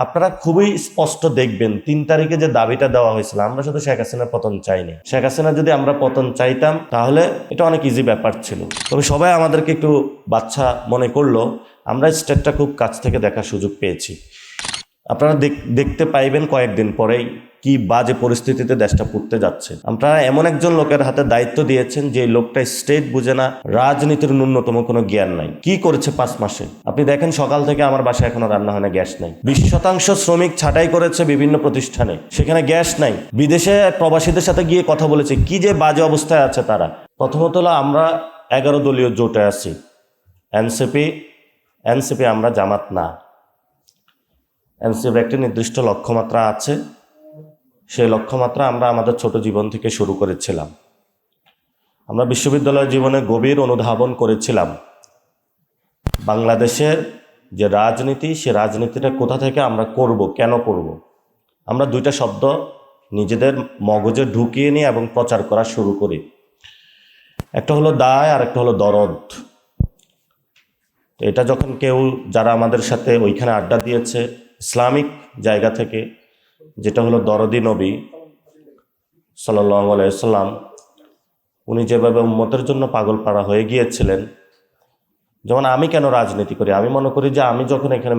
আপনারা খুবই স্পষ্ট দেখবেন ৩ তারিখে যে দাবিটা দেওয়া হয়েছিল, আমরা শুধু শেখ হাসিনার পতন চাইনি। শেখ হাসিনা যদি আমরা পতন চাইতাম তাহলে এটা অনেক ইজি ব্যাপার ছিল। তবে সবাই আমাদেরকে একটু বাচ্চা মনে করলো, আমরা স্টেটটা খুব কাছ থেকে দেখার সুযোগ পেয়েছি। আপনারা দেখতে পাইবেন কয়েকদিন পরেই কি বাজে পরিস্থিতিতে দেশটা পড়তে যাচ্ছে। আপনারা এমন একজন লোকের হাতে দায়িত্ব দিয়েছেন যে লোকটা স্টেট বুঝে না, রাজনীতির ন্যূনতম কোনো জ্ঞান নাই। কি করেছে 5 মাসে আপনি দেখেন, সকাল থেকে আমার বাসায় এখনো রান্না হয় না, গ্যাস নাই। 20% শ্রমিক ছাঁটাই করেছে বিভিন্ন প্রতিষ্ঠানে, সেখানে গ্যাস নাই। বিদেশে প্রবাসীদের সাথে গিয়ে কথা বলেছে, কি যে বাজে অবস্থায় আছে তারা। প্রথমত হলো আমরা 11 দলীয় জোটে আছি, এনসিপি, আমরা জামাত না। এনসিপির একটি নির্দিষ্ট লক্ষ্যমাত্রা আছে, সেই লক্ষ্যমাত্রা আমরা আমাদের ছোট জীবন থেকে শুরু করেছিলাম। আমরা বিশ্ববিদ্যালয় জীবনে গভীর অনুধাবন করেছিলাম বাংলাদেশের যে রাজনীতি, সে রাজনীতিটা কোথা থেকে আমরা করব, কেন করব। আমরা 2টা শব্দ নিজেদের মগজে ঢুকিয়ে নিই এবং প্রচার করা শুরু করি। একটা হলো দায় আর একটা হলো দরদ। এটা যখন কেউ যারা আমাদের সাথে ওইখানে আড্ডা দিয়েছে ইসলামিক জায়গা থেকে, যেটা হলো দরদি নবী সাল্লাল্লাহু আলাইহি ওয়াসাল্লাম, উনি যেভাবে উম্মতের জন্য পাগল পাড়া হয়ে গিয়েছিলেন। যেমন আমি কেন রাজনীতি করি, আমি মনে করি যে আমি যখন এখানে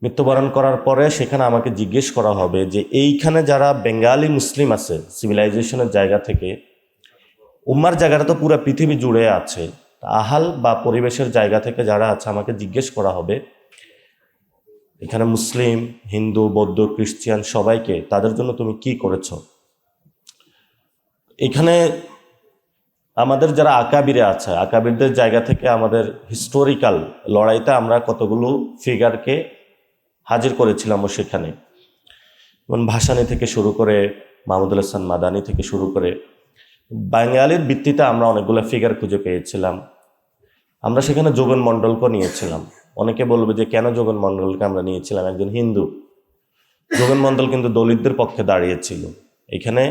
মৃত্যুবরণ করার পরে সেখানে আমাকে জিজ্ঞেস করা হবে যে এইখানে যারা বেঙ্গালি মুসলিম আছে সিভিলাইজেশনের জায়গা থেকে, উম্মার জায়গাটা তো পুরো পৃথিবী জুড়ে আছে, আহাল বা পরিবেশের জায়গা থেকে যারা আছে, আমাকে জিজ্ঞেস করা হবে এখানে মুসলিম, হিন্দু, বৌদ্ধ, খ্রিস্টান সবাইকে, তাদের জন্য তুমি কি করেছো। এখানে আমাদের যারা আকাবিরে আছে, আকাবিরদের জায়গা থেকে আমাদের হিস্টোরিক্যাল লড়াইতে আমরা কতগুলো ফিগারকে হাজির করেছিলাম সেখানে। যেমন ভাসানী থেকে শুরু করে, মাহমুদুল হাসান মাদানী থেকে শুরু করে, বাঙালির ভিত্তিতে আমরা অনেকগুলো ফিগার খুঁজে পেয়েছিলাম। আমরা সেখানে যোগন মণ্ডলকে নিয়েছিলাম। অনেকে বলবে যে কেন যোগন মণ্ডলকে আমরা নিয়েছিলাম, একজন হিন্দু। যোগন মণ্ডল কিন্তু দলিতদের পক্ষে দাঁড়িয়েছিল। এখানে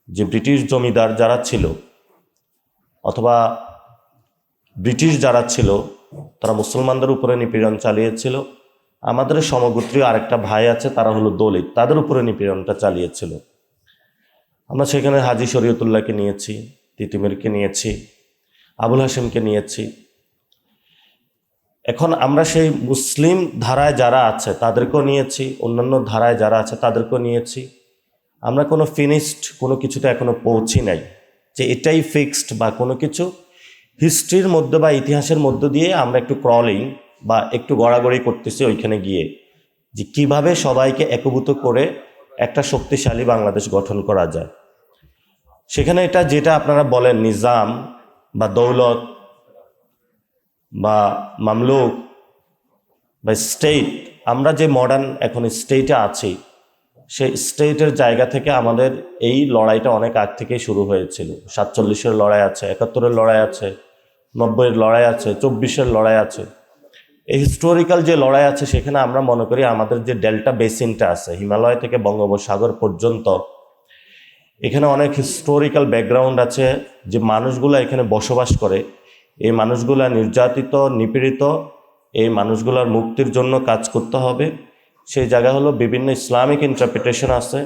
যে ব্রিটিশ জমিদার যারা ছিল অথবা ব্রিটিশ যারা ছিল, তারা মুসলমানদের উপরে নিপীড়ন চালিয়েছিল। আমাদের সমগোত্রীয় আরেকটা ভাই আছে, তারা হলো দলিত, তাদের উপরে নিপীড়নটা চালিয়েছিল। আমরা সেখানে হাজী শরীয়তুল্লাহকে নিয়েছি, তিতুমিরকে নিয়েছি, আবুল হাসিমকে নিয়েছি। এখন আমরা সেই মুসলিম ধারায় যারা আছে তাদেরকেও নিয়েছি, অন্যান্য ধারায় যারা আছে তাদেরকেও নিয়েছি। আমরা কোনো ফিনিশড কোনো কিছুতে এখনো পৌঁছি নাই যে এটাই ফিক্সড বা কোনো কিছু। হিস্ট্রির মধ্যে বা ইতিহাসের মধ্য দিয়ে আমরা একটু ক্রলিং বা একটু গড়াগড়ি করতেছি ওইখানে গিয়ে, যে কিভাবে সবাইকে একীভূত করে একটা শক্তিশালী বাংলাদেশ গঠন করা যায়। সেখানে এটা যেটা আপনারা বলেন নিজাম বা দৌলত বা মামলুক বা স্টেট, আমরা যে মডার্ন এখন স্টেটে আছি, সেই স্টেটের জায়গা থেকে আমাদের এই লড়াইটা অনেক আগ থেকেই শুরু হয়েছিল। 47-এর লড়াই আছে, 71-এর লড়াই আছে, 90-এর লড়াই আছে, 24-এর লড়াই আছে। এই হিস্টোরিক্যাল যে লড়াই আছে সেখানে আমরা মনে করি আমাদের যে ডেল্টা বেসিনটা আছে হিমালয় থেকে বঙ্গোপসাগর পর্যন্ত, এখানে অনেক হিস্টোরিক্যাল ব্যাকগ্রাউন্ড আছে। যে মানুষগুলো এখানে বসবাস করে, এই মানুষগুলো নির্যাতিত, নিপীড়িত, এই মানুষগুলোর মুক্তির জন্য কাজ করতে হবে। সেই জায়গা হলো বিভিন্ন ইসলামিক ইন্টারপ্রিটেশন আছে,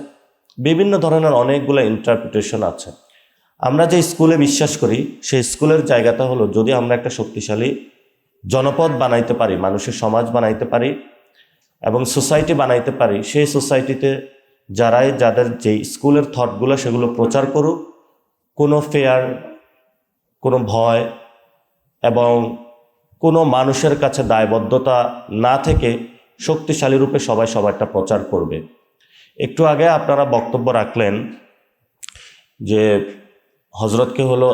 বিভিন্ন ধরনের অনেকগুলো ইন্টারপ্রিটেশন আছে। আমরা যে স্কুলে বিশ্বাস করি সেই স্কুলের জায়গাটা হলো, যদি আমরা একটা শক্তিশালী জনপদ বানাইতে পারি, মানুষের সমাজ বানাইতে পারি এবং সোসাইটি বানাইতে পারি, সেই সোসাইটিতে যাদের যে স্কুলের থটগুলো সেগুলো প্রচার করুক, কোনো ফেয়ার, কোনো ভয় এবং কোনো মানুষের কাছে দায়বদ্ধতা না থেকে শক্তিশালী রূপে সবাই সবারটা প্রচার করবে। একটু আগে আপনারা বক্তব্য রাখলেন যে হজরতকে হলো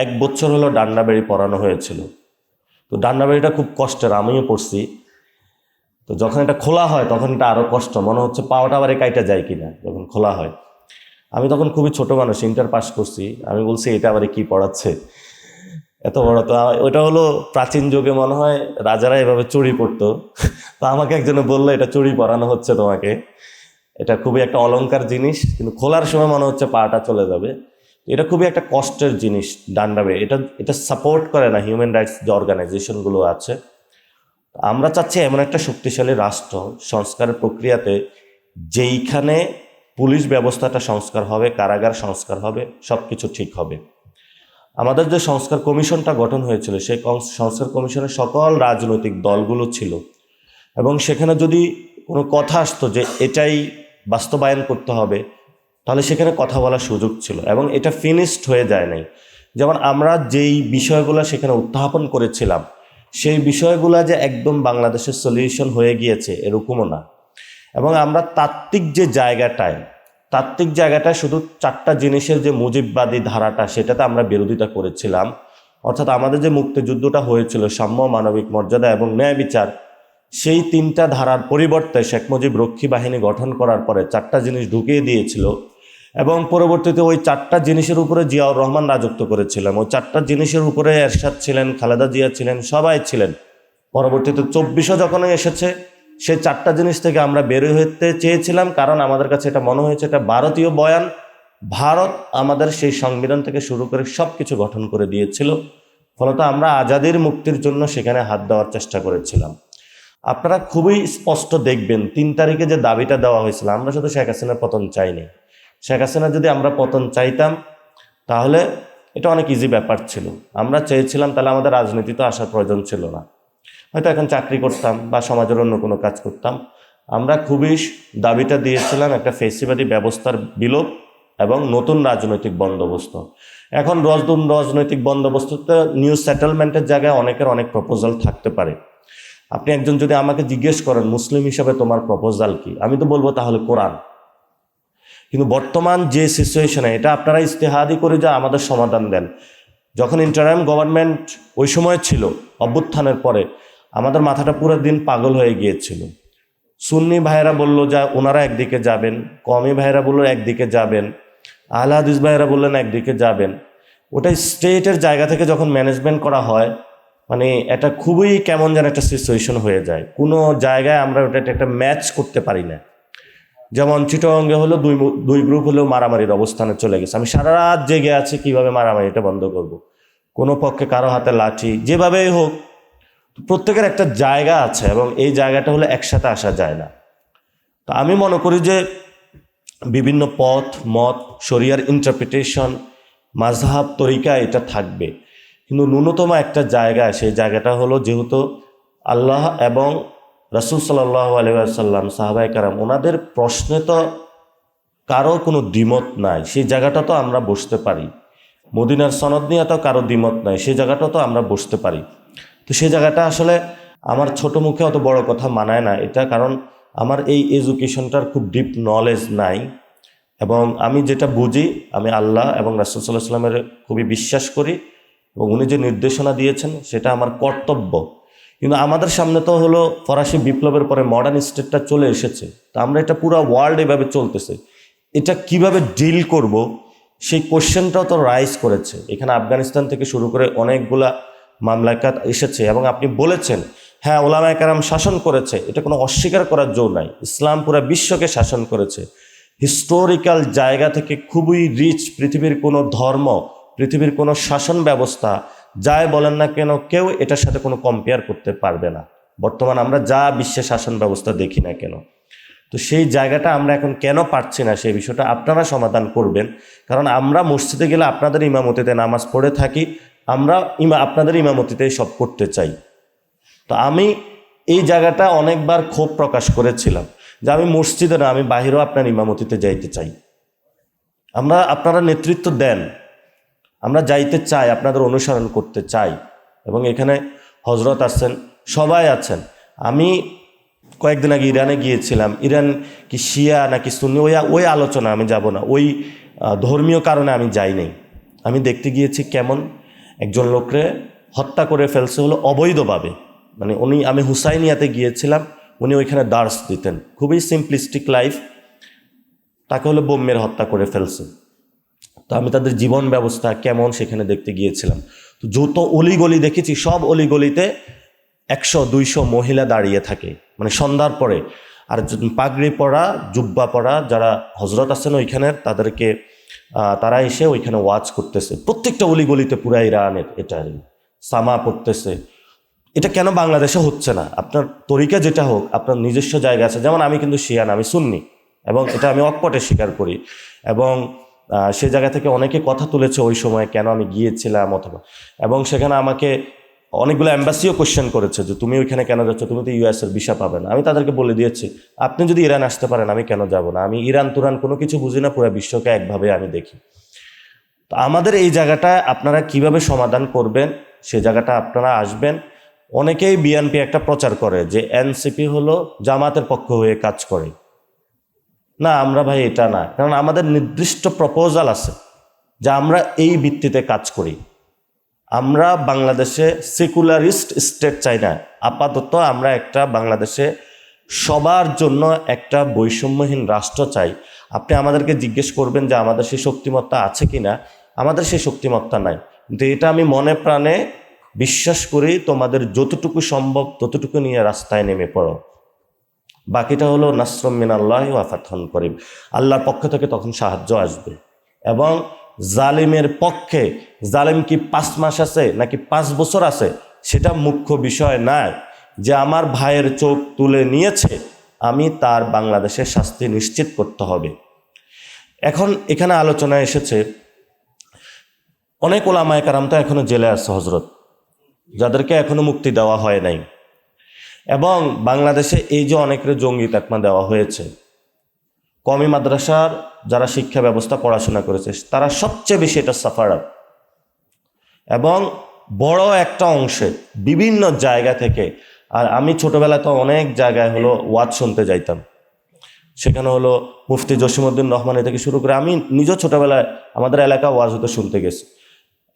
1 বছর হলো ডান্ডাবেড়ি পরানো হয়েছিল। তো ডান্ডাবেড়িটা খুব কষ্টের, আমিও পড়ছি। তো যখন এটা খোলা হয় তখন এটা আরও কষ্ট, মনে হচ্ছে পাওয়াটা আবার কাইটা যায় কিনা যখন খোলা হয়। আমি তখন খুবই ছোট মানুষ, ইন্টার পাস করছি। আমি বলছি এটা আবার কি পড়াচ্ছে এত বড়। তো ওইটা হলো প্রাচীন যুগে মনে হয় রাজারা এভাবে চুড়ি পরতো। তো আমাকে একজনে বললো এটা চুড়ি পরানো হচ্ছে তোমাকে, এটা খুবই একটা অলংকার জিনিস, কিন্তু খোলার সময় মনে হচ্ছে পাটা চলে যাবে। এটা খুবই একটা কষ্টের জিনিস ডান্ডাবে। এটা সাপোর্ট করে না হিউম্যান রাইটস যে অর্গানাইজেশনগুলো আছে, আমরা চাচ্ছি এমন একটা শক্তিশালী রাষ্ট্র সংস্কারের প্রক্রিয়াতে যেইখানে পুলিশ ব্যবস্থাটা সংস্কার হবে, কারাগার সংস্কার হবে, সব কিছু ঠিক হবে। আমাদের যে সংস্কার কমিশনটা গঠন হয়েছিল সেই সংস্কার কমিশনে সকল রাজনৈতিক দলগুলো ছিল, এবং সেখানে যদি কোনো কথা আসতো যে এটাই বাস্তবায়ন করতে হবে, তাহলে সেখানে কথা বলার সুযোগ ছিল, এবং এটা ফিনিশড হয়ে যায় নাই। যেমন আমরা যেই বিষয়গুলো সেখানে উত্থাপন করেছিলাম সেই বিষয়গুলো যে একদম বাংলাদেশের সলিউশন হয়ে গিয়েছে এরকমও না। এবং আমরা তাত্ত্বিক জায়গাটায় শুধু 4টা জিনিসের যে মুজিববাদী ধারাটা সেটাতে আমরা বিরোধিতা করেছিলাম। অর্থাৎ আমাদের যে মুক্তিযুদ্ধটা হয়েছিল সাম্য, মানবিক মর্যাদা এবং ন্যায় বিচার, সেই 3টা ধারার পরিবর্তে শেখ মুজিব রক্ষী বাহিনী গঠন করার পরে 4টা জিনিস ঢুকিয়ে দিয়েছিল, এবং পরবর্তীতে ওই 4টা জিনিসের উপরে জিয়াউর রহমান রাজত্ব করেছিলেন। ওই 4টা জিনিসের উপরে এরশাদ ছিলেন, খালেদা জিয়া ছিলেন, সবাই ছিলেন। পরবর্তীতে 24 যখন এসেছে সেই 4টা জিনিস থেকে আমরা বের হতে চেয়েছিলাম, কারণ আমাদের কাছে এটা মনে হয়েছে এটা ভারতীয় বয়ান। ভারত আমাদের সেই সংবিধান থেকে শুরু করে সব কিছু গঠন করে দিয়েছিল, ফলত আমরা আজাদির মুক্তির জন্য সেখানে হাত দেওয়ার চেষ্টা করেছিলাম। আপনারা খুবই স্পষ্ট দেখবেন 3 তারিখে যে দাবিটা দেওয়া হয়েছিল, আমরা শুধু শেখ হাসিনার পতন চাইনি। শেখ হাসিনা যদি আমরা পতন চাইতাম তাহলে এটা অনেক ইজি ব্যাপার ছিল। আমরা চেয়েছিলাম তাহলে আমাদের রাজনীতিতে আসার প্রয়োজন ছিল না, হয়তো এখন চাকরি করতাম বা সমাজের অন্য কোনো কাজ করতাম। আমরা খুবই দাবিটা দিয়েছিলাম একটা ফেসিবাদী ব্যবস্থার বিলোপ এবং নতুন রাজনৈতিক বন্দোবস্ত। এখন রাজনৈতিক বন্দোবস্ততে নিউ সেটেলমেন্টের জায়গায় অনেকের অনেক প্রপোজাল থাকতে পারে। আপনি একজন যদি আমাকে জিজ্ঞেস করেন মুসলিম হিসাবে তোমার প্রপোজাল কি, আমি তো বলবো তাহলে কোরআন। কিন্তু বর্তমান যে সিচুয়েশনে এটা আপনারা ইস্তেহাদি করে যা আমাদের সমাধান দেন। যখন ইন্টারিম গভর্নমেন্ট ওই সময় ছিল অভ্যুত্থানের পরে, আমাদের মাথাটা পুরো দিন পাগল হয়ে গিয়েছিল। সুন্নি ভাইয়েরা বলল যা ওনারা একদিকে যাবেন, কওমি ভাইয়েরা বললো একদিকে যাবেন, আহলে হাদিস ভাইয়েরা বললেন একদিকে যাবেন। ওটা স্টেটের জায়গা থেকে যখন ম্যানেজমেন্ট করা হয়, মানে এটা খুবই কেমন যেন একটা সিচুয়েশন হয়ে যায়। কোনো জায়গায় আমরা ওটা একটা ম্যাচ করতে পারি না। যেমন চিটাগংয়ে হলো দুই গ্রুপ হলেও মারামারির অবস্থানে চলে গেছে। আমি সারা রাত জেগে আছি কিভাবে মারামারিটা বন্ধ করব। কোনো পক্ষে কারো হাতে লাঠি, যেভাবেই হোক প্রত্যেকের একটা জায়গা আছে, এবং এই জায়গাটা হলে একসাথে আসা যায় না। তো আমি মনে করি যে বিভিন্ন পথ মত, শরিয়ার ইন্টারপ্রিটেশন, মাযহাব, তরিকা এটা থাকবে, কিন্তু ন্যূনতম একটা জায়গা, সেই জায়গাটা হলো যেহেতু আল্লাহ এবং রাসূল সাল্লাল্লাহু আলাইহি ওয়াসাল্লাম, সাহাবায়ে কেরাম, ওনাদের প্রশ্নে তো কারো কোনো দ্বিমত নাই, সেই জায়গাটা তো আমরা বসতে পারি। মদিনার সনদ নিয়ে তো কারো দ্বিমত নাই, সেই জায়গাটা তো আমরা বসতে পারি। তো সেই জায়গাটা আসলে আমার ছোট মুখে অত বড় কথা মানায় না এটা, কারণ আমার এই এডুকেশনটার খুব ডিপ নলেজ নাই, এবং আমি যেটা বুঝি, আমি আল্লাহ এবং রাসূল সাল্লাল্লাহু আলাইহি ওয়াসাল্লামের খুবই বিশ্বাস করি, এবং উনি যে নির্দেশনা দিয়েছেন সেটা আমার কর্তব্য। কিন্তু আমাদের সামনে তো হলো ফরাসি বিপ্লবের পরে মডার্ন স্টেটটা চলে এসেছে, তো আমরা এটা পুরো ওয়ার্ল্ড এভাবে চলতেছে, এটা কিভাবে ডিল করব সেই কোশ্চেনটাও তো রাইজ করেছে। এখানে আফগানিস্তান থেকে শুরু করে অনেকগুলা মামলাকাত এসেছে, এবং আপনি বলেছেন হ্যাঁ ওলামায়ে কেরাম শাসন করেছে, এটা কোনো অস্বীকার করার জো নাই। ইসলাম পুরো বিশ্বকে শাসন করেছে। হিস্টোরিক্যাল জায়গা থেকে খুবই রিচ, পৃথিবীর কোনো ধর্ম, পৃথিবীর কোনো শাসন ব্যবস্থা যাই বলেন না কেন, কেউ এটার সাথে কোনো কম্পেয়ার করতে পারবে না। বর্তমান আমরা যা বিশ্বের শাসন ব্যবস্থা দেখি না কেন, তো সেই জায়গাটা আমরা এখন কেন পারছি না, সেই বিষয়টা আপনারা সমাধান করবেন। কারণ আমরা মসজিদে গেলে আপনাদের ইমামতিতে নামাজ পড়ে থাকি, আমরা আপনাদের ইমামতিতে সব করতে চাই। তো আমি এই জায়গাটা অনেকবার ক্ষোভ প্রকাশ করেছিলাম যে আমি মসজিদে না, আমি বাহিরেও আপনার ইমামতিতে যাইতে চাই। আপনারা নেতৃত্ব দেন, আমরা যাইতে চাই, আপনাদের অনুসরণ করতে চাই, এবং এখানে হজরত আছেন, সবাই আছেন। আমি কয়েকদিন আগে ইরানে গিয়েছিলাম। ইরান কি শিয়া নাকি সুন্নি ওই আলোচনা আমি যাব না, ওই ধর্মীয় কারণে আমি যাই নাই। আমি দেখতে গিয়েছি কেমন একজন লোকরে হত্যা করে ফেলছে হলো অবৈধভাবে। মানে আমি হুসাইনিয়াতে গিয়েছিলাম, উনি ওইখানে দার্স দিতেন, খুবই সিম্পলিস্টিক লাইফ, তাকে হলো বোম মেরে হত্যা করে ফেলছে। তো আমি তাদের জীবন ব্যবস্থা কেমন সেখানে দেখতে গিয়েছিলাম। তো যত অলিগলি দেখেছি, সব অলিগলিতে 100-200 মহিলা দাঁড়িয়ে থাকে, মানে সন্ধ্যার পরে। আর পাগড়ি পরা, জুব্বা পরা যারা হজরত আছেন ওইখানের, তারা এসে ওইখানে ওয়াজ করতেছে প্রত্যেকটা অলিগলিতে, পুরা ইরানের। এটা সামা পড়তেছে, এটা কেন বাংলাদেশে হচ্ছে না? আপনার তরিকা যেটা হোক, আপনার নিজস্ব জায়গা আছে। যেমন আমি কিন্তু শিয়া না, আমি সুন্নি, এবং এটা আমি অকপটে স্বীকার করি। এবং সে জায়গা থেকে অনেকে কথা তুলেছে ওই সময় কেন আমি গিয়েছিলাম অথবা, এবং সেখানে আমাকে অনেকগুলো এম্বাসিও কোশ্চেন করেছে যে তুমি ওইখানে কেন যাচ্ছ, তুমি তো ইউএসের ভিসা পাবে না। আমি তাদেরকে বলে দিয়েছি আপনি যদি ইরান আসতে পারেন আমি কেন যাব না, আমি ইরান তুরান কোনো কিছু বুঝি না, পুরো বিশ্বকে একভাবে আমি দেখি। তো আমাদের এই জায়গাটা আপনারা কিভাবে সমাধান করবেন, সে জায়গাটা আপনারা আসবেন। অনেকেই বিএনপি একটা প্রচার করে যে এনসিপি হলো জামাতের পক্ষ হয়ে কাজ করে। না, আমরা ভাই এটা না, কারণ আমাদের নির্দিষ্ট প্রপোজাল আছে যে আমরা এই ভিত্তিতে কাজ করি। আমরা বাংলাদেশে সেকুলারিস্ট স্টেট চাই না। আপাতত আমরা একটা বাংলাদেশে সবার জন্য একটা বৈষম্যহীন রাষ্ট্র চাই। আপনি আমাদেরকে জিজ্ঞেস করবেন যে আমাদের সেই শক্তিমত্তা আছে কি না, আমাদের সেই শক্তিমত্তা নাই। কিন্তু এটা আমি মনে প্রাণে বিশ্বাস করি, তোমাদের যতটুকু সম্ভব ততটুকু নিয়ে রাস্তায় নেমে পড়ো। বাকিটা হলো নাসরুম মিনাল্লাহি ওয়া ফাতহুন করিব, আল্লাহর পক্ষ থেকে তখন সাহায্য আসবে। এবং জালিমের পক্ষে, জালিম কি 5 মাস আছে নাকি 5 বছর আছে সেটা মুখ্য বিষয় নয়। যে আমার ভাইয়ের চোখ তুলে নিয়েছে, আমি তার বাংলাদেশের শাস্তি নিশ্চিত করতে হবে। এখন এখানে আলোচনায় এসেছে অনেক ওলামায়ে কেরাম তো এখনো জেলে আছে হজরত, যাদেরকে এখনো মুক্তি দেওয়া হয় নাই। এবং বাংলাদেশে এই যে অনেকের জঙ্গি তকমা দেওয়া হয়েছে, কওমি মাদ্রাসার যারা শিক্ষা ব্যবস্থা পড়াশোনা করেছে তারা সবচেয়ে বেশি এটা সাফারার। এবং বড় একটা অংশে বিভিন্ন জায়গা থেকে, আর আমি ছোটবেলায় তো অনেক জায়গায় হলো ওয়াজ শুনতে যাইতাম, সেখানে হলো মুফতি জসিমউদ্দিন রহমানী থেকে শুরু করে, আমি নিজেও ছোটবেলায় আমাদের এলাকা ওয়াজ হতে শুনতে গেছি।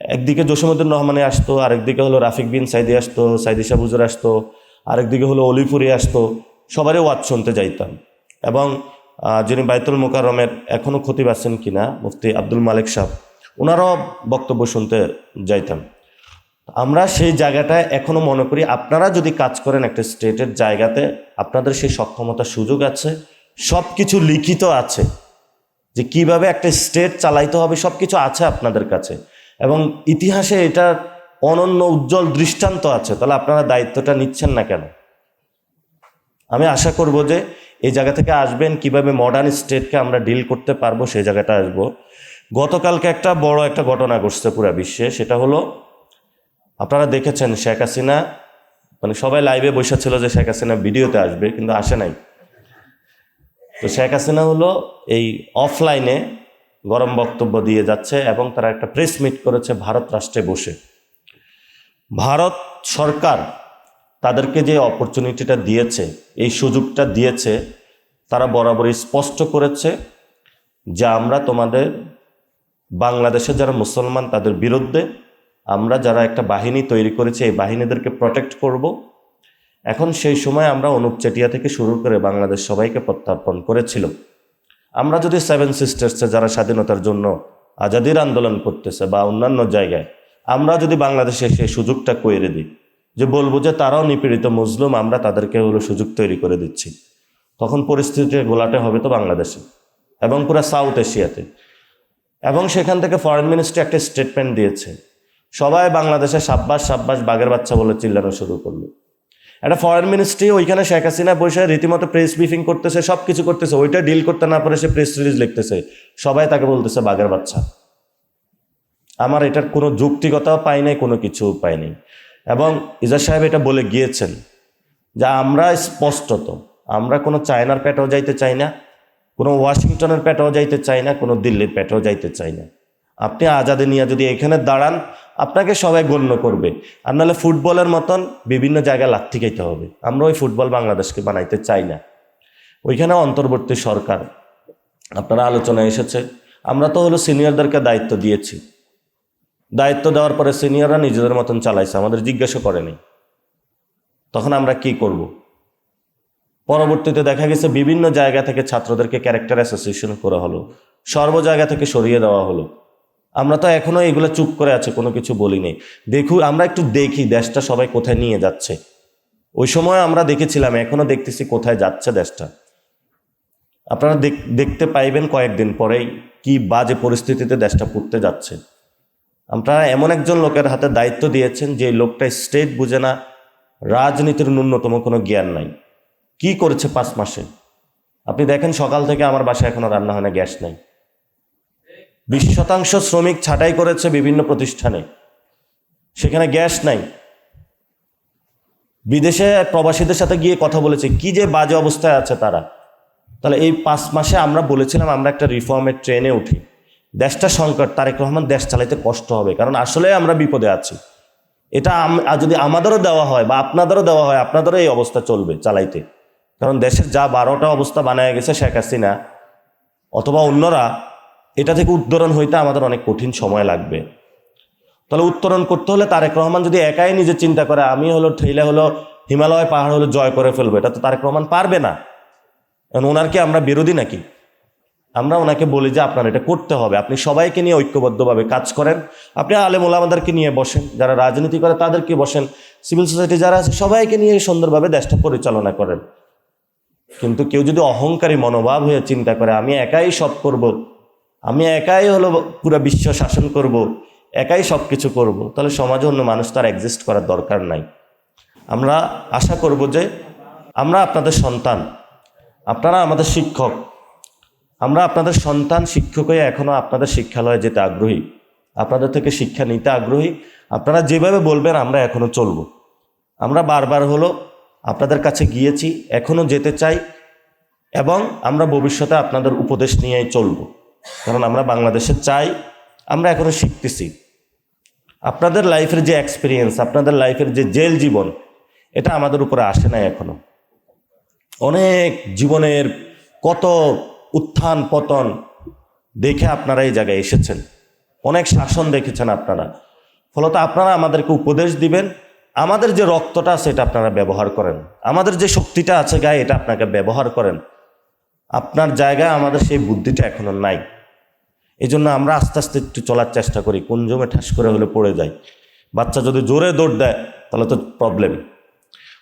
একদিকে জসিমউদ্দিন রহমানী আসতো, আরেকদিকে হলো রাফিক বিন সাইদি আসতো, সাইদি শাহ হুজুর আসতো, আরেকদিকে হলো অলিপুরি আসতো, সবারই ওয়াজ শুনতে যাইতাম। এবং যিনি বাইতুল মোকাররমের এখনও খতিব আছেন কিনা, মুফতি আব্দুল মালিক সাহেব, ওনারাও বক্তব্য শুনতে যাইতাম। আমরা সেই জায়গাটায় এখনো মনে করি আপনারা যদি কাজ করেন একটা স্টেটের জায়গাতে, আপনাদের সেই সক্ষমতা সুযোগ আছে, সব কিছু লিখিত আছে যে কিভাবে একটা স্টেট চালাইতে হবে, সব কিছু আছে আপনাদের কাছে, এবং ইতিহাসে এটা অনন্য উজ্জ্বল দৃষ্টান্ত আছে। তাহলে আপনারা দায়িত্বটা নিচ্ছেন না কেন? আমি আশা করব যে এই জায়গা থেকে আসবেন, কিভাবে মডার্ন স্টেটকে আমরা ডিল করতে পারবো সেই জায়গাটা আসবো। গতকালকে একটা বড় একটা ঘটনা ঘটছে পুরো বিশ্বে, সেটা হলো আপনারা দেখেছেন শেখ হাসিনা, মানে সবাই লাইভে বসেছিল যে শেখ হাসিনা ভিডিওতে আসবে, কিন্তু আসে নাই। তো শেখ হাসিনা হলো এই অফলাইনে গরম বক্তব্য দিয়ে যাচ্ছে, এবং তারা একটা প্রেস মিট করেছে ভারত রাষ্ট্রে বসে। ভারত সরকার তাদেরকে যে অপরচুনিটিটা দিয়েছে, এই সুযোগটা দিয়েছে, তারা বরাবরই স্পষ্ট করেছে যে আমরা তোমাদের বাংলাদেশে যারা মুসলমান তাদের বিরুদ্ধে আমরা যারা একটা বাহিনী তৈরি করেছি, এই বাহিনীদেরকে প্রোটেক্ট করব। এখন সেই সময় আমরা অনুপ চেটিয়া থেকে শুরু করে বাংলাদেশ সবাইকে প্রত্যার্পণ করেছিল। আমরা যদি 7 সিস্টার্সে যারা স্বাধীনতার জন্য আজাদির আন্দোলন করতেছে বা অন্যান্য জায়গায়, আমরা যদি বাংলাদেশে সেই সুযোগটা করে দিই, যে বলবো যে তারাও নিপীড়িত মজলুম, আমরা তাদেরকে হলো সুযোগ তৈরি করে দিচ্ছি, তখন পরিস্থিতি গোলাটে হবে তো বাংলাদেশে এবং পুরো সাউথ এশিয়াতে। এবং সেখান থেকে ফরেন মিনিস্ট্রি একটা স্টেটমেন্ট দিয়েছে, সবাই বাংলাদেশে সাব্বাস সাব্বাস বাঘের বাচ্চা বলে চিল্লানো শুরু করলো। একটা ফরেন মিনিস্ট্রি ওইখানে শেখ হাসিনা বসে রীতিমতো প্রেস ব্রিফিং করতেছে, সব কিছু করতেছে, ওইটা ডিল করতে না পারে সে প্রেস রিলিজ লিখতেছে, সবাই তাকে বলতেছে বাঘের বাচ্চা। আমার এটার কোনো যৌক্তিকতাও পাই নাই, কোনো কিছুও পাই নাই। এবং ইজাজ সাহেব এটা বলে গিয়েছেন যে আমরা স্পষ্টত আমরা কোনো চায়নার পেটেও যাইতে চাই না, কোনো ওয়াশিংটনের পেটেও যাইতে চাই না, কোনো দিল্লির পেটেও যাইতে চাই না। আপনি আজাদে নিয়ে যদি এখানে দাঁড়ান, আপনাকে সবাই গণ্য করবে। আর নাহলে ফুটবলের মতন বিভিন্ন জায়গায় লাথি খাইতে হবে। আমরা ওই ফুটবল বাংলাদেশকে বানাইতে চাই না। ওইখানে অন্তর্বর্তী সরকার আপনারা আলোচনায় এসেছে, আমরা তো হলো সিনিয়রদেরকে দায়িত্ব দিয়েছি, দায়িত্ব দেওয়ার পরে সিনিয়ররা নিজেদের মতন চালাইছে, আমাদের জিজ্ঞাসা করেনি। তখন আমরা কি করব? পরবর্তীতে দেখা গেছে বিভিন্ন জায়গা থেকে ছাত্রদেরকে ক্যারেক্টার অ্যাসোসিয়েশন করা হলো, সর্ব জায়গা থেকে সরিয়ে দেওয়া হলো। আমরা তো এখনো এগুলো চুপ করে আছে, কোনো কিছু বলি নেই। আমরা একটু দেখি দেশটা সবাই কোথায় নিয়ে যাচ্ছে। ওই সময় আমরা দেখেছিলাম, এখনো দেখতেছি কোথায় যাচ্ছে দেশটা। আপনারা দেখতে পাইবেন কয়েকদিন পরেই কি বাজে পরিস্থিতিতে দেশটা পড়তে যাচ্ছে। আপনারা এমন একজন লোকের হাতে দায়িত্ব দিয়েছেন যে লোকটা স্টেট বুঝে না, রাজনীতির ন্যূনতম কোনো জ্ঞান নাই। কি করেছে 5 মাসে? আপনি দেখেন সকাল থেকে আমার বাসায় এখনো রান্না হয় না, গ্যাস নাই। 20% শ্রমিক ছাঁটাই করেছে বিভিন্ন প্রতিষ্ঠানে, সেখানে গ্যাস নাই। বিদেশে প্রবাসীদের সাথে গিয়ে কথা বলেছে, কি যে বাজে অবস্থায় আছে তারা। তাহলে এই 5 মাসে আমরা বলেছিলাম আমরা একটা রিফর্মের ট্রেনে উঠি। দেশটা সংকট, তারেক রহমান দেশ চালাইতে কষ্ট হবে, কারণ আসলে আমরা বিপদে আছি। এটা যদি আমাদেরও দেওয়া হয় বা আপনাদেরও দেওয়া হয়, আপনাদেরও এই অবস্থা চলবে চালাইতে। কারণ দেশের যা 12টা অবস্থা বানায় গেছে শেখ হাসিনা অথবা অন্যরা, এটা থেকে উত্তরণ হইতে আমাদের অনেক কঠিন সময় লাগবে। তাহলে উত্তরণ করতে হলে তারেক রহমান যদি একাই নিজে চিন্তা করে আমি ঠেলে হিমালয় পাহাড় জয় করে ফেলবো, এটা তো তারেক রহমান পারবে না। ওনার কি আমরা বিরোধী নাকি? আমরা ওনাকে বলি যে আপনার এটা করতে হবে, আপনি সবাইকে নিয়ে ঐক্যবদ্ধভাবে কাজ করেন। আপনি আলেম ওলামাদেরকে নিয়ে বসেন, যারা রাজনীতি করে তাদেরকে বসেন, সিভিল সোসাইটি যারা আছে সবাইকে নিয়ে সুন্দরভাবে দেশটা পরিচালনা করেন। কিন্তু কেউ যদি অহংকারী মনোভাব হয়ে চিন্তা করে আমি একাই সব করব, আমি একাই পুরো বিশ্ব শাসন করব, একাই সব কিছু করব, তাহলে সমাজে অন্য মানুষ তার এক্সিস্ট করার দরকার নাই। আমরা আশা করব যে আমরা আপনাদের সন্তান, আপনারা আমাদের শিক্ষক, আমরা আপনাদের সন্তান, শিক্ষক হয়ে এখনও আপনাদের শিক্ষালয়ে যেতে আগ্রহী, আপনাদের থেকে শিক্ষা নিতে আগ্রহী। আপনারা যেভাবে বলবেন আমরা এখনও চলব। আমরা বারবার আপনাদের কাছে গিয়েছি, এখনও যেতে চাই, এবং আমরা ভবিষ্যতে আপনাদের উপদেশ নিয়েই চলব। কারণ আমরা বাংলাদেশে চাই, আমরা এখনও শিখতেছি। আপনাদের লাইফের যে এক্সপিরিয়েন্স, আপনাদের লাইফের যে জেল জীবন, এটা আমাদের উপরে আসে নাই এখনো। অনেক জীবনের কত উত্থান পতন দেখে আপনারা এই জায়গায় এসেছেন, অনেক শাসন দেখেছেন আপনারা। ফলত আপনারা আমাদেরকে উপদেশ দিবেন, আমাদের যে রক্তটা আছে এটা আপনারা ব্যবহার করেন, আমাদের যে শক্তিটা আছে গায়ে এটা আপনাকে ব্যবহার করেন। আপনার জায়গায় আমাদের সেই বুদ্ধিটা এখনো নাই। এই জন্য আমরা আস্তে আস্তে একটু চলার চেষ্টা করি, কোন জমে ঠাস করে হলে পড়ে যায়। বাচ্চা যদি জোরে দৌড় দেয় তাহলে তো প্রবলেম।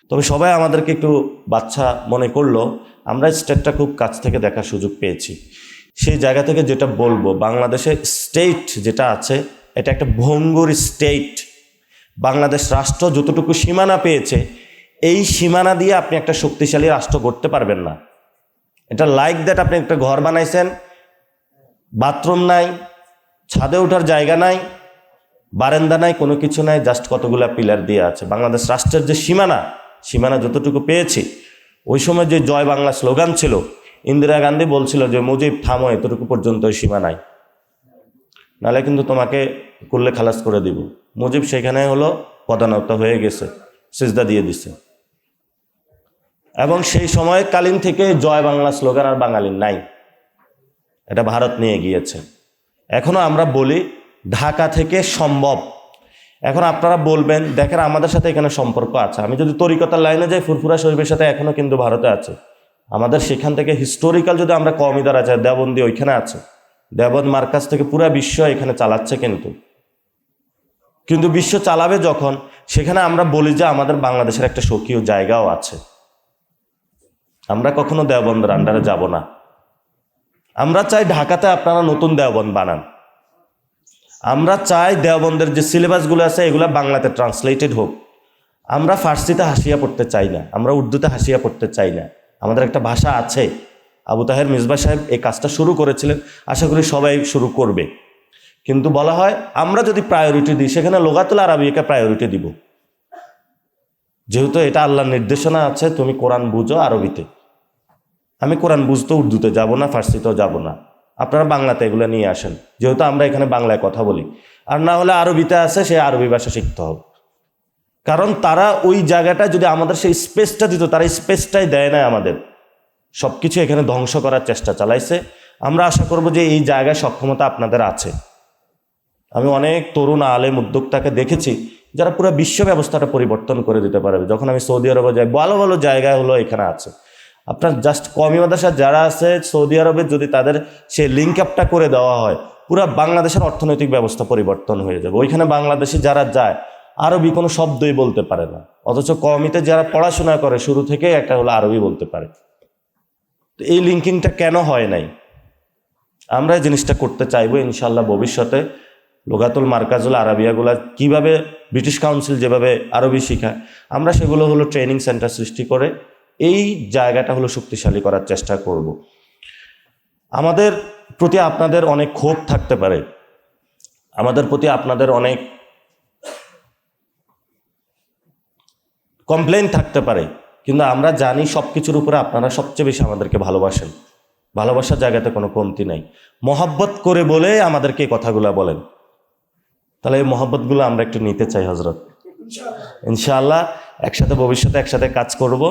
তবে সবাই আমাদেরকে একটু বাচ্চা মনে করলো, আমরা স্টেটটা খুব কাছ থেকে দেখার সুযোগ পেয়েছি। সেই জায়গা থেকে যেটা বলবো, বাংলাদেশের স্টেট যেটা আছে এটা একটা ভঙ্গুর স্টেট। বাংলাদেশ রাষ্ট্র যতটুকু সীমানা পেয়েছে, এই সীমানা দিয়ে আপনি একটা শক্তিশালী রাষ্ট্র গড়তে পারবেন না। এটা লাইক দ্যাট, আপনি একটা ঘর বানাইছেন, বাথরুম নাই, ছাদে ওঠার জায়গা নাই, বারান্দা নাই, কোনো কিছু নাই, জাস্ট কতগুলা পিলার দিয়ে আছে। বাংলাদেশ রাষ্ট্রের যে সীমানা যতটুকু পেয়েছি, ওই সময় যে জয় বাংলা স্লোগান ছিল, ইন্দিরা গান্ধী বলছিল যে মুজিব থামো, এতটুকু পর্যন্ত ওই সীমানায়, নাহলে কিন্তু তোমাকে করলে খালাস করে দিব। মুজিব সেখানে পদানত হয়ে গেছে, সিজদা দিয়ে দিছে। এবং সেই সময় কালীন থেকে জয় বাংলা স্লোগান আর বাঙালির নাই, এটা ভারত নিয়ে গিয়েছে। এখনো আমরা বলি ঢাকা থেকে সম্ভব। এখন আপনারা বলবেন দেখেন আমাদের সাথে এখানে সম্পর্ক আছে, আমি যদি তরিকতার লাইনে যাই, ফুরফুরা শরীফের সাথে এখনো কিন্তু ভারতে আছে। আমাদের সেখান থেকে হিস্টোরিক্যাল যদি আমরা কমিদার আছে, দেওবন্দি ওইখানে আছে, দেওবন্দ মার্কাজ থেকে পুরা বিশ্ব এখানে চালাচ্ছে। কিন্তু বিশ্ব চালাবে যখন, সেখানে আমরা বলি যে আমাদের বাংলাদেশের একটা স্বকীয় জায়গাও আছে। আমরা কখনো দেওবন্দের আন্ডারে যাব না। আমরা চাই ঢাকাতে আপনারা নতুন দেওবন্দ বানান। আমরা চাই দেওবন্দের যে সিলেবাসগুলো আছে এগুলো বাংলাতে ট্রান্সলেটেড হোক। আমরা ফার্সিতে হাসিয়া পড়তে চাই না, আমরা উর্দুতে হাসিয়া পড়তে চাই না। আমাদের একটা ভাষা আছে। আবু তাহের মিসবাহ সাহেব এই কাজটা শুরু করেছিলেন, আশা করি সবাই শুরু করবে। কিন্তু বলা হয় আমরা যদি প্রায়োরিটি দিই, সেখানে লোগাতুল আরবিয়াকে প্রায়োরিটি দিব, যেহেতু এটা আল্লাহর নির্দেশনা আছে তুমি কোরআন বুঝো আরবিতে। আমি কোরআন বুঝতে উর্দুতে যাব না, ফার্সিতেও যাব না, আপনারা বাংলাতে এগুলো নিয়ে আসেন, যেহেতু আমরা এখানে বাংলায় কথা বলি। আর না হলে আরবিতে আছে, সে আরবি ভাষা শিখতে হবে। কারণ তারা ওই জায়গাটা যদি আমাদের সেই স্পেসটা দিত, তারা স্পেসটাই দেয় না আমাদের, সব কিছু এখানে ধ্বংস করার চেষ্টা চালাইছে। আমরা আশা করব যে এই জায়গায় সক্ষমতা আপনাদের আছে। আমি অনেক তরুণ আলেম উদ্যোক্তাকে দেখেছি যারা পুরো বিশ্ব ব্যবস্থাটা পরিবর্তন করে দিতে পারবে। যখন আমি সৌদি আরবে যাই, ভালো ভালো জায়গায় এখানে আছে। আপনার জাস্ট কওমি মাদ্রাসা যারা আছে সৌদি আরবে, যদি তাদের সেই লিঙ্ক আপটা করে দেওয়া হয়, পুরো বাংলাদেশের অর্থনৈতিক ব্যবস্থা পরিবর্তন হয়ে যাবে। ওইখানে বাংলাদেশি যারা যায় আরবি কোনো শব্দই বলতে পারে না, অথচ কওমিতে যারা পড়াশোনা করে শুরু থেকেই একটা আরবি বলতে পারে। তো এই লিঙ্কিংটা কেন হয় নাই? আমরা এই জিনিসটা করতে চাইবো ইনশাল্লাহ ভবিষ্যতে। লুগাতুল মার্কাজুল আরাবিয়াগুলা কিভাবে ব্রিটিশ কাউন্সিল যেভাবে আরবি শেখায়, আমরা সেগুলো হলো ট্রেনিং সেন্টার সৃষ্টি করে এই জায়গাটা হলো শক্তিশালী করার চেষ্টা করব। আমাদের প্রতি আপনাদের অনেক ক্ষোভ থাকতে পারে, আমাদের প্রতি আপনাদের অনেক কমপ্লেন থাকতে পারে, কিন্তু আমরা জানি সব কিছুর উপরে আপনারা সবচেয়ে বেশি আমাদেরকে ভালোবাসেন। ভালোবাসার জায়গাতে কোনো কমতি নাই। মহব্বত করে বলে আমাদেরকে এই কথাগুলো বলেন। তাহলে এই মহব্বতগুলো আমরা একটু নিতে চাই হজরত। ইনশাআল্লাহ একসাথে ভবিষ্যতে একসাথে কাজ করব।